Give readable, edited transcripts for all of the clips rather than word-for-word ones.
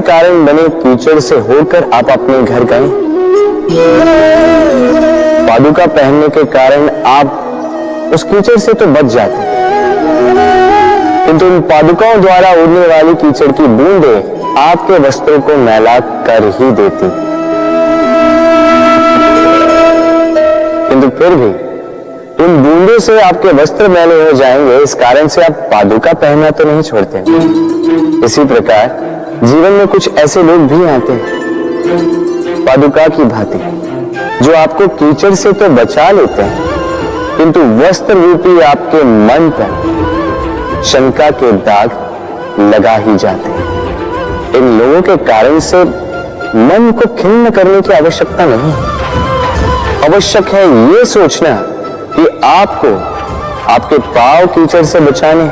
कारण बने कीचड़ से होकर आप अपने घर गए। पादुका पहनने के कारण आप उस कीचड़ से तो बच जाते, किंतु उन पादुकाओं द्वारा उड़ने वाली कीचड़ की बूंदें आपके वस्त्रों को मैला कर ही देती। किंतु फिर भी उन बूंदों से आपके वस्त्र मैले हो जाएंगे, इस कारण से आप पादुका पहनना तो नहीं छोड़ते। इसी प्रकार जीवन में कुछ ऐसे लोग भी आते हैं पादुका की भांति, जो आपको कीचड़ से तो बचा लेते हैं, किंतु वस्त्र रूपी आपके मन पर शंका के दाग लगा ही जाते हैं। इन लोगों के कारण से मन को खिन्न करने की आवश्यकता नहीं है। आवश्यक है यह सोचना कि आपको आपके पांव कीचड़ से बचाने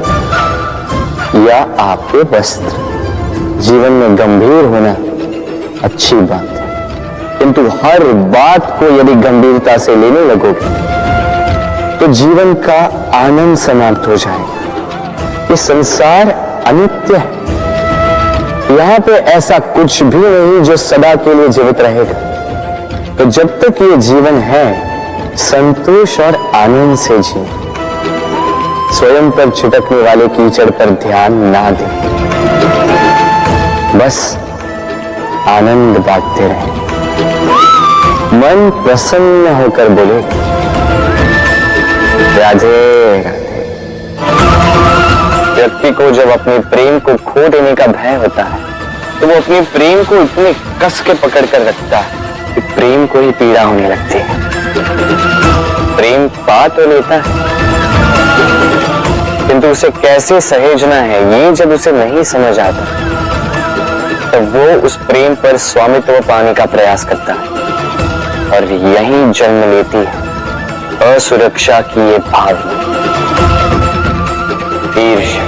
या आपके वस्त्र। जीवन में गंभीर होना अच्छी बात है, किंतु हर बात को यदि गंभीरता से लेने लगोगे तो जीवन का आनंद समाप्त हो जाएगा। ये संसार अनित्य है, यहां पे ऐसा कुछ भी नहीं जो सदा के लिए जीवित रहेगा। तो जब तक ये जीवन है, संतोष और आनंद से जिए। स्वयं पर छिटकने वाले कीचड़ पर ध्यान ना दें, बस आनंद बांटते रहें। मन प्रसन्न होकर बोले राधे राधे। व्यक्ति को जब अपने प्रेम को खो देने का भय होता है तो वो अपने प्रेम को इतने कस के पकड़ कर रखता है कि प्रेम को ही पीड़ा होने लगती है। प्रेम पा तो लेता है, किंतु उसे कैसे सहेजना है ये जब उसे नहीं समझ आता तो वो उस प्रेम पर स्वामित्व पाने का प्रयास करता है और यहीं जन्म लेती है असुरक्षा की ये भावना, ईर्ष्या।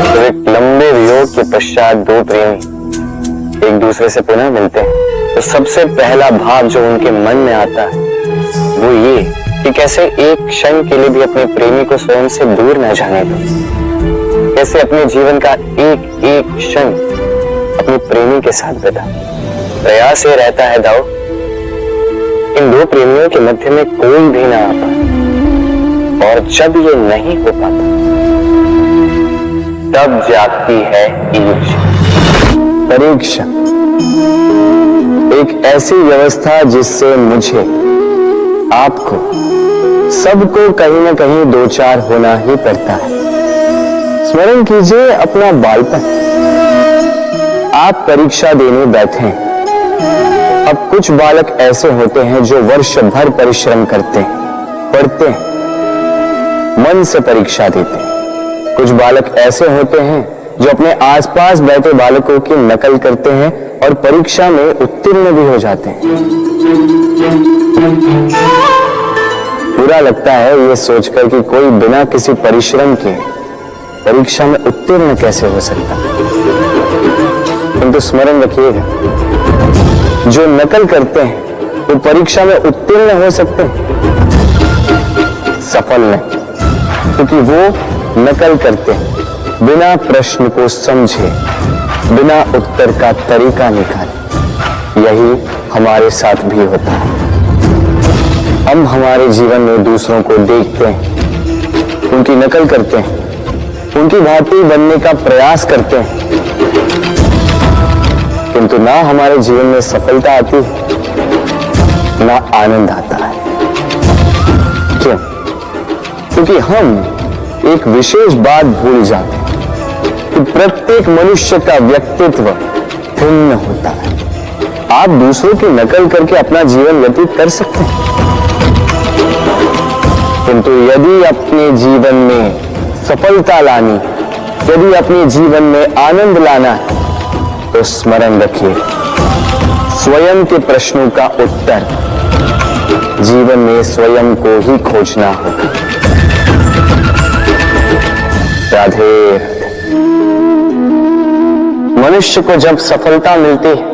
तो एक लंबे वियोग के पश्चात दो प्रेमी एक दूसरे से पुनः मिलते हैं तो सबसे पहला भाव जो उनके मन में आता है वो ये कि कैसे एक क्षण के लिए भी अपने प्रेमी को स्वयं से दूर न जाने दो, कैसे अपने जीवन का एक एक क्षण अपने प्रेमी के साथ बिता। प्रयास ये रहता है दाऊ, इन दो प्रेमियों के मध्य में कोई भी ना आ पाए, और जब ये नहीं हो पाता तब जागती है ईर्ष्या, परीक्षा। एक ऐसी व्यवस्था जिससे मुझे, आपको, सबको कहीं ना कहीं दो चार होना ही पड़ता है। स्मरण कीजिए अपना बालपन। आप परीक्षा देने बैठे। अब कुछ बालक ऐसे होते हैं जो वर्ष भर परिश्रम करते हैं, पढ़ते हैं, मन से परीक्षा देते हैं। कुछ बालक ऐसे होते हैं जो अपने आसपास बैठे बालकों की नकल करते हैं और परीक्षा में उत्तीर्ण भी हो जाते हैं। बुरा लगता है यह सोचकर कि कोई बिना किसी परिश्रम के परीक्षा में उत्तीर्ण कैसे हो सकता है। किंतु स्मरण रखिएगा, जो नकल करते हैं वो परीक्षा में उत्तीर्ण हो सकते हैं, सफल नहीं, क्योंकि वो नकल करते हैं बिना प्रश्न को समझे, बिना उत्तर का तरीका निकाले। यही हमारे साथ भी होता है। हम हमारे जीवन में दूसरों को देखते हैं, उनकी नकल करते हैं, उनकी भांति बनने का प्रयास करते हैं, किंतु ना हमारे जीवन में सफलता आती है ना आनंद आता है। क्यों? क्योंकि हम एक विशेष बात भूल जाते हैं कि प्रत्येक मनुष्य का व्यक्तित्व भिन्न होता है। आप दूसरों की नकल करके अपना जीवन व्यतीत कर सकते हैं, किंतु यदि अपने जीवन में सफलता लानी, यदि अपने जीवन में आनंद लाना है तो स्मरण रखिए, स्वयं के प्रश्नों का उत्तर जीवन में स्वयं को ही खोजना होगा। राधे राधे। मनुष्य को जब सफलता मिलती है